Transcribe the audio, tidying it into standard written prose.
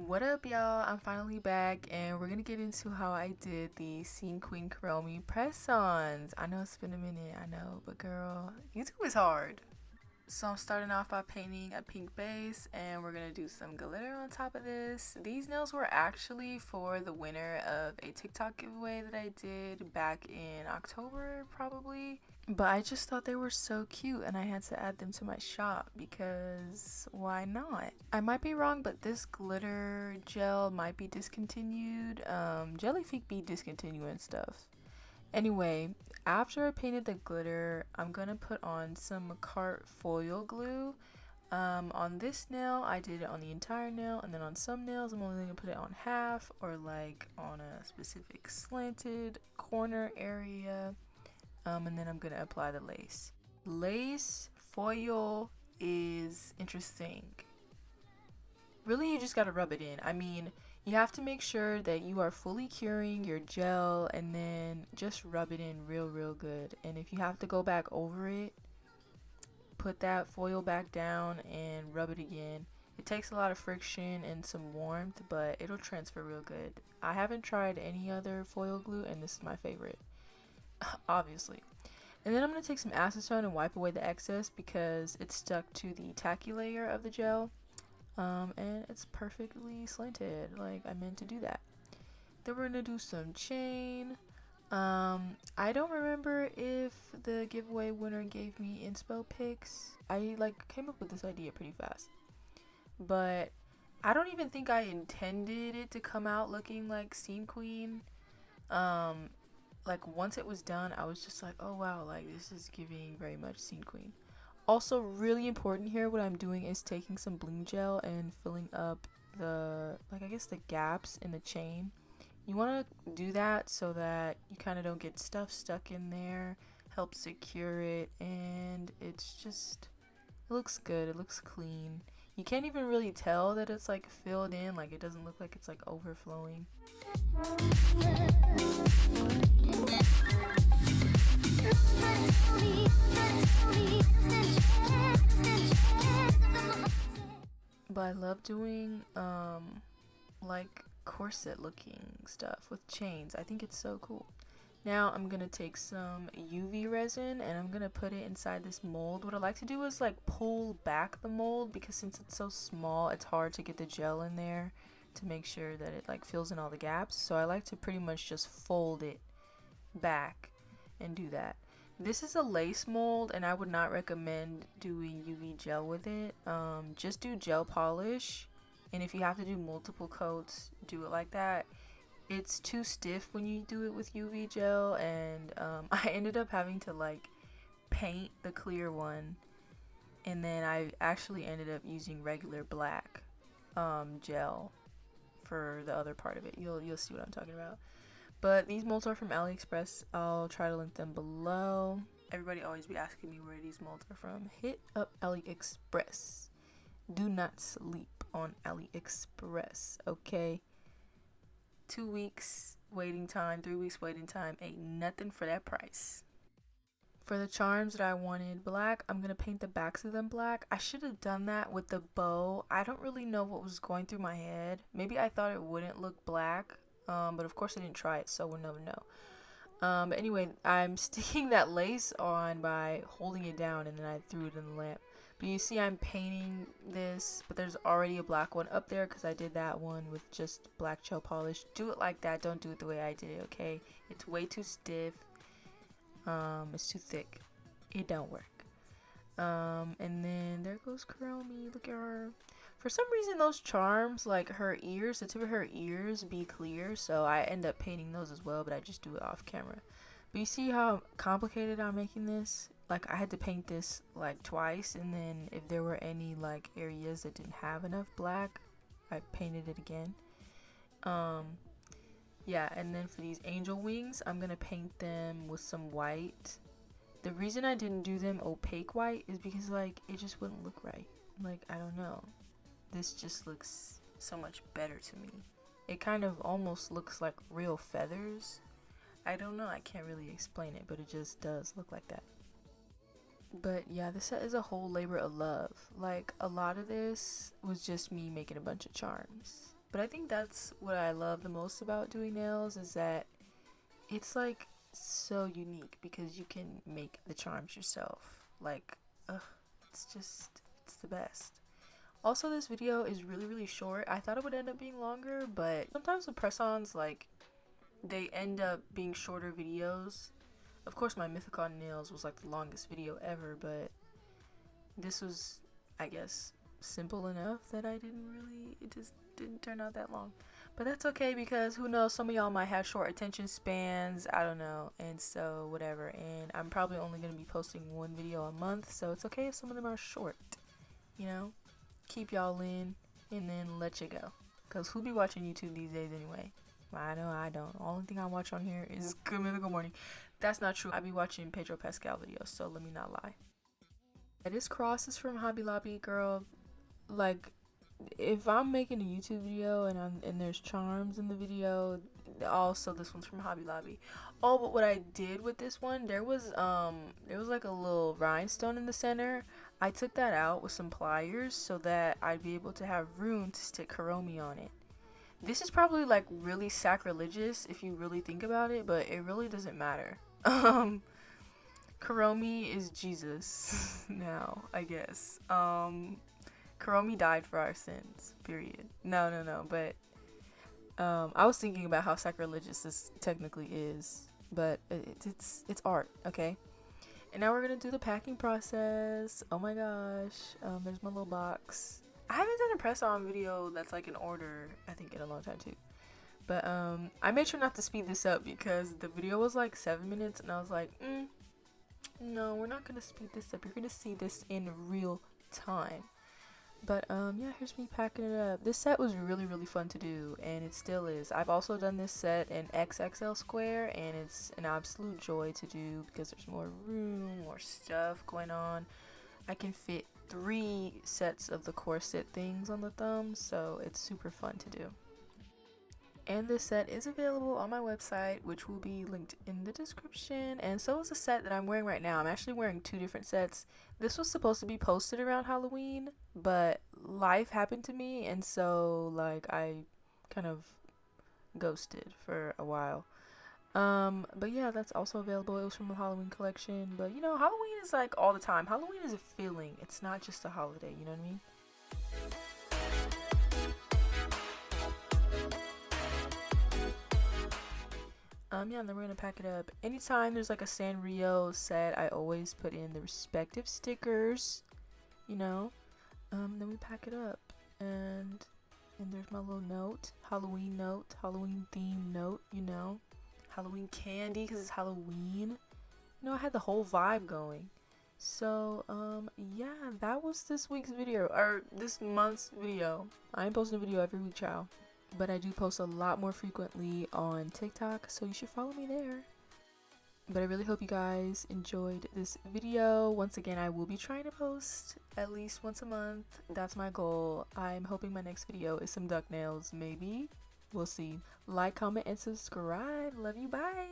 What up, y'all? I'm finally back, and we're gonna get into how I did the Scene Queen Kuromi press-ons. I know it's been a minute, I know, but girl, YouTube is hard. So I'm starting off by painting a pink base, and we're gonna do some glitter on top of this. These nails were actually for the winner of a TikTok giveaway that I did back in October, probably. But I just thought they were so cute, and I had to add them to my shop because why not? I might be wrong, but this glitter gel might be discontinued. Jellyfish be discontinuing stuff. Anyway, after I painted the glitter, I'm gonna put on some cart foil glue. On this nail, I did it on the entire nail, and then on some nails, I'm only gonna put it on half or like on a specific slanted corner area. And then I'm gonna apply the lace. Lace foil is interesting. Really, you just gotta rub it in. I mean, you have to make sure that you are fully curing your gel and then just rub it in real good. And if you have to go back over it, put that foil back down and rub it again. It takes a lot of friction and some warmth, but it'll transfer real good. I haven't tried any other foil glue, and this is my favorite, obviously. And then I'm going to take some acetone and wipe away the excess because it's stuck to the tacky layer of the gel. And it's perfectly slanted, like I meant to do that. Then we're gonna do some chain. I don't remember if the giveaway winner gave me inspo pics. I like came up with this idea pretty fast, but I don't even think I intended it to come out looking like Scene Queen. Like once it was done, I was just like, oh wow, like this is giving very much Scene Queen. Also, really important here, what I'm doing is taking some bling gel and filling up the, like I guess the gaps in the chain. You want to do that so that you kind of don't get stuff stuck in there, help secure it, and it's just, it looks good, it looks clean. You can't even really tell that it's like filled in, like it doesn't look like it's like overflowing. But I love doing like corset looking stuff with chains. I think it's so cool. Now I'm gonna take some UV resin and I'm gonna put it inside this mold. What I like to do is like pull back the mold because since it's so small, it's hard to get the gel in there to make sure that it like fills in all the gaps. So I like to pretty much just fold it back and do that. This is a lace mold and I would not recommend doing UV gel with it. Just do gel polish, and if you have to do multiple coats, do it like that. It's too stiff when you do it with UV gel, and I ended up having to like paint the clear one, and then I actually ended up using regular black gel for the other part of it. You'll see what I'm talking about. But these molds are from AliExpress. I'll try to link them below. Everybody always be asking me where these molds are from. Hit up AliExpress. Do not sleep on AliExpress, okay? 2 weeks waiting time, 3 weeks waiting time, ain't nothing for that price. For the charms that I wanted black, I'm gonna paint the backs of them black. I should have done that with the bow. I don't really know what was going through my head. Maybe I thought it wouldn't look black. But of course I didn't try it, so we'll never know. But anyway, I'm sticking that lace on by holding it down, and then I threw it in the lamp. But you see I'm painting this, but there's already a black one up there because I did that one with just black gel polish. Do it like that, don't do it the way I did it, okay? It's way too stiff. It's too thick. It don't work. And then there goes Kuromi. Look at her. For some reason, those charms, like her ears, the tip of her ears be clear, so I end up painting those as well, but I just do it off camera. But you see how complicated I'm making this? Like, I had to paint this like twice, and then if there were any like areas that didn't have enough black, I painted it again. Yeah, and then for these angel wings, I'm gonna paint them with some white. The reason I didn't do them opaque white is because like it just wouldn't look right. Like, I don't know. This just looks so much better to me. It kind of almost looks like real feathers. I don't know, I can't really explain it, but it just does look like that. But yeah, this set is a whole labor of love. Like, a lot of this was just me making a bunch of charms. But I think that's what I love the most about doing nails, is that it's like so unique because you can make the charms yourself. Like, it's the best. Also, this video is really short. I thought it would end up being longer, but sometimes with press-ons, like, they end up being shorter videos. Of course, my Mythicon nails was like the longest video ever, but this was, I guess, simple enough that it just didn't turn out that long. But that's okay, because who knows, some of y'all might have short attention spans, I don't know, and so whatever. And I'm probably only going to be posting one video a month, so it's okay if some of them are short, you know? Keep y'all in and then let you go, because who be watching YouTube these days anyway? I know I don't. The only thing I watch on here is Good Mythical Morning. That's not true. I be watching Pedro Pascal videos, so let me not lie. This cross is from Hobby Lobby, girl. Like, if I'm making a YouTube video and there's charms in the video, also this one's from Hobby Lobby. Oh, but what I did with this one, there was like a little rhinestone in the center. I took that out with some pliers so that I'd be able to have room to stick Kuromi on it. This is probably like really sacrilegious if you really think about it, but it really doesn't matter. Kuromi is Jesus now, I guess. Kuromi died for our sins, period. No, but I was thinking about how sacrilegious this technically is, but it's art, okay? And now we're gonna do the packing process. Oh my gosh, there's my little box. I haven't done a press-on video that's like in order, I think, in a long time too. But I made sure not to speed this up because the video was like 7 minutes, and I was like, no, we're not gonna speed this up. You're gonna see this in real time. But yeah, here's me packing it up. This set was really fun to do, and it still is. I've also done this set in XXL square, and it's an absolute joy to do because there's more room, more stuff going on. I can fit 3 sets of the corset things on the thumb, so it's super fun to do. And this set is available on my website, which will be linked in the description. And so is the set that I'm wearing right now. I'm actually wearing 2 different sets. This was supposed to be posted around Halloween, but life happened to me, and so like I kind of ghosted for a while. But yeah, that's also available. It was from the Halloween collection. But you know, Halloween is like all the time. Halloween is a feeling. It's not just a holiday, you know what I mean? Yeah, and then we're gonna pack it up. Anytime there's like a Sanrio set, I always put in the respective stickers, you know. Then we pack it up, and there's my little note, Halloween theme note, you know. Halloween candy because it's Halloween. You know, I had the whole vibe going. So yeah, that was this week's video, or this month's video. I ain't posting a video every week, child, but I do post a lot more frequently on TikTok, so you should follow me there. But I really hope you guys enjoyed this video. Once again, I will be trying to post at least once a month. That's my goal. I'm hoping my next video is some duck nails, maybe. We'll see. Like, comment, and subscribe. Love you. Bye.